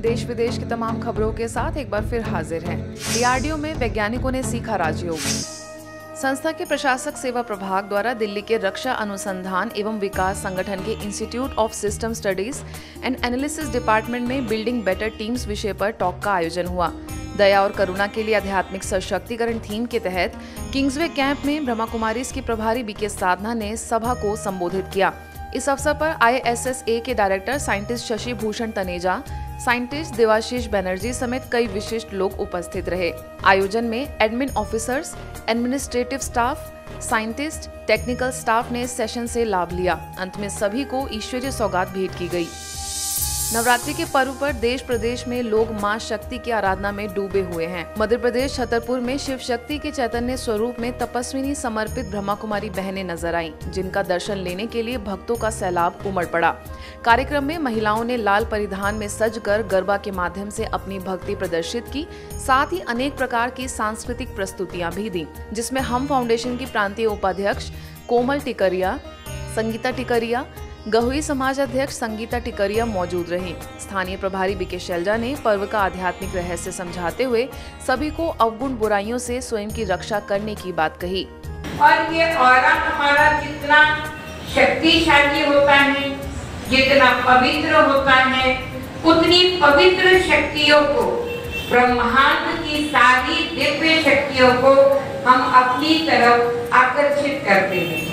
देश विदेश की तमाम खबरों के साथ एक बार फिर हाजिर हैं। डीआरडीओ में वैज्ञानिकों ने सीखा राजयोग। संस्था के प्रशासक सेवा प्रभाग द्वारा दिल्ली के रक्षा अनुसंधान एवं विकास संगठन के institute of system studies and analysis department में बिल्डिंग बेटर टीम्स विषय पर टॉक का आयोजन हुआ। दया और करुणा के लिए आध्यात्मिक सशक्तिकरण थीम के तहत किंग्सवे कैंप में ब्रह्मा कुमारीज की प्रभारी बीके साधना ने सभा को संबोधित किया। इस अवसर पर ISSA के director scientist Shashi Bhushan Taneja, scientist Devashish Banerjee समेत कई विशिष्ट लोग उपस्थित रहे। आयोजन में admin officers, administrative staff, scientist, technical staff ने इस सेशन से लाभ लिया। अंत में सभी को ईश्वरीय सौगात भेंट की गई। नवरात्रि के पर्व पर देश प्रदेश में लोग मां शक्ति की आराधना में डूबे हुए हैं। मध्य प्रदेश छतरपुर में शिव शक्ति के चैतन्य स्वरूप में तपस्विनी समर्पित ब्रह्मा कुमारी बहनें नजर आईं, जिनका दर्शन लेने के लिए भक्तों का सैलाब उमड़ पड़ा। कार्यक्रम में महिलाओं ने लाल परिधान में सजकर गरबा के माध्यम से अपनी भक्ति प्रदर्शित की। साथ ही अनेक प्रकार की सांस्कृतिक प्रस्तुतियां भी दी, जिसमें हम फाउंडेशन की प्रांतीय उपाध्यक्ष कोमल टिकरिया, संगीता टिकरिया, गहुई समाज अध्यक्ष संगीता टिकरिया मौजूद रहीं। स्थानीय प्रभारी बीके शैलजा ने पर्व का आध्यात्मिक रहस्य समझाते हुए सभी को अवगुण बुराइयों से स्वयं की रक्षा करने की बात कही। और ये ऑरा हमारा जितना शक्तिशाली होता है, जितना पवित्र होता है, उतनी पवित्र शक्तियों को, ब्रह्मांड की सारी दिव्य शक्तियों को हम अपनी तरफ आकर्षित करते हैं।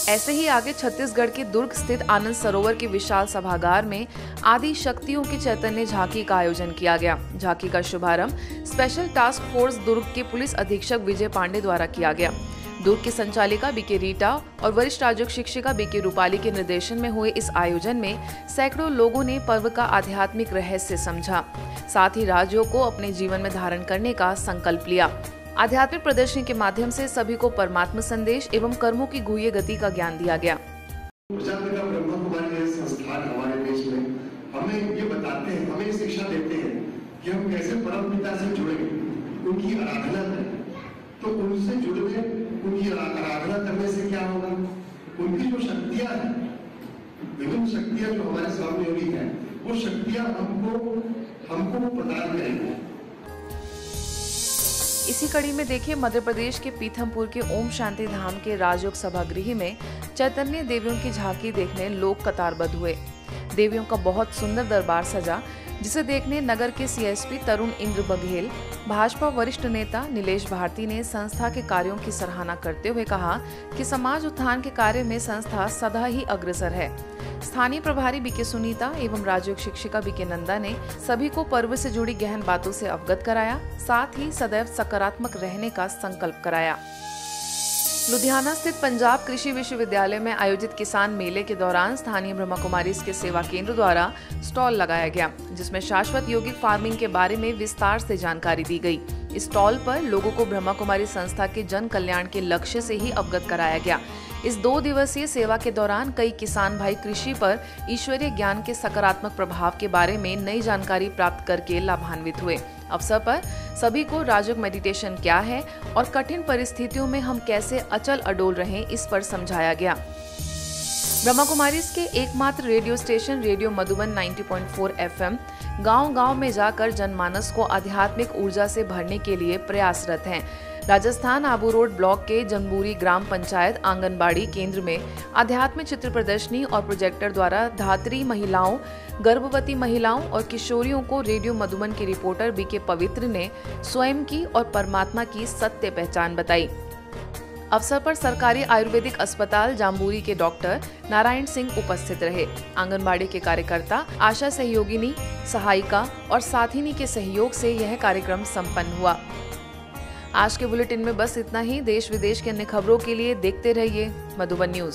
ऐसे ही आगे छत्तीसगढ़ के दुर्ग स्थित आनंद सरोवर के विशाल सभागार में आदि शक्तियों की चैतन्य झांकी का आयोजन किया गया। झांकी का शुभारंभ स्पेशल टास्क फोर्स दुर्ग के पुलिस अधीक्षक विजय पांडे द्वारा किया गया। दुर्ग की संचालिका बीके रीटा और वरिष्ठ राजयोग शिक्षिका बीके रूपाली के निर्देशन में हुए इस आयोजन में सैकड़ों लोगों ने पर्व का आध्यात्मिक रहस्य समझा। साथ ही राजयोग को अपने जीवन में धारण करने का संकल्प लिया। आध्यात्मिक प्रदर्शनी के माध्यम से सभी को परमात्मा संदेश एवं कर्मों की गुह्य गति का ज्ञान दिया गया। प्रजापिता ब्रह्मा कुमारी संस्थान हमारे देश में हमें ये बताते हैं, हमें शिक्षा देते हैं कि हम कैसे परम पिता से जुड़े, उनकी आराधना करें। तो उनसे जुड़े, उनकी आराधना करने से क्या होगा? उनकी जो शक्तियां हैं, विभिन्न शक्तियां जो हमारे सामने अभी हैं, वो शक्तियां हमको प्रदान करेंगी। इसी कड़ी में देखिए, मध्य प्रदेश के पीथमपुर के ओम शांति धाम के राजयोग सभागृह में चैतन्य देवियों की झांकी देखने लोग कतारबद्ध हुए। देवियों का बहुत सुंदर दरबार सजा, जिसे देखने नगर के CSP तरुण इंद्र बघेल, भाजपा वरिष्ठ नेता नीलेश भारती ने संस्था के कार्यों की सराहना करते हुए कहा कि समाज उत्थान के कार्य में संस्था सदा ही अग्रसर है। स्थानीय प्रभारी बीके सुनीता एवं राजयोग शिक्षिका बीके नंदा ने सभी को पर्व से जुड़ी गहन बातों से अवगत कराया, साथ ही सदैव सकारात्मक रहने का संकल्प कराया। लुधियाना स्थित पंजाब कृषि विश्वविद्यालय में आयोजित किसान मेले के दौरान स्थानीय ब्रह्मा कुमारीज के सेवा केंद्र द्वारा स्टॉल लगाया गया, जिसमें शाश्वत यौगिक फार्मिंग के बारे में विस्तार से जानकारी दी गई। इस स्टॉल पर लोगों को ब्रह्मा कुमारी संस्था के जन कल्याण के लक्ष्य से ही अवगत कराया गया। इस 2 दिवसीय सेवा के दौरान कई किसान भाई कृषि पर ईश्वरीय ज्ञान के सकारात्मक प्रभाव के बारे में नई जानकारी प्राप्त करके लाभान्वित हुए। अवसर पर सभी को राजयोग मेडिटेशन क्या है और कठिन परिस्थितियों में हम कैसे अचल अडोल रहें, इस पर समझाया गया। ब्रह्मा कुमारीज के एकमात्र radio station radio Madhuban 90.4 FM गांव-गांव में जाकर जनमानस को आध्यात्मिक ऊर्जा से भरने के लिए प्रयासरत हैं। राजस्थान आबू रोड ब्लॉक के जंबूरी ग्राम पंचायत आंगनबाड़ी केंद्र में आध्यात्मिक चित्र प्रदर्शनी और प्रोजेक्टर द्वारा धात्री महिलाओं, गर्भवती महिलाओं और किशोरियों को रेडियो मधुबन के रिपोर्टर बीके पवित्र ने स्वयं की और परमात्मा की सत्य पहचान बताई। अवसर पर सरकारी आयुर्वेदिक अस्पताल जाम्बूरी के डॉक्टर नारायण सिंह उपस्थित रहे। आंगनबाड़ी के कार्यकर्ता, आशा सहयोगिनी, सहायिका और साथिनी के सहयोग से यह कार्यक्रम संपन्न हुआ। आज के बुलेटिन में बस इतना ही। देश विदेश के अन्य खबरों के लिए देखते रहिए मधुबन न्यूज।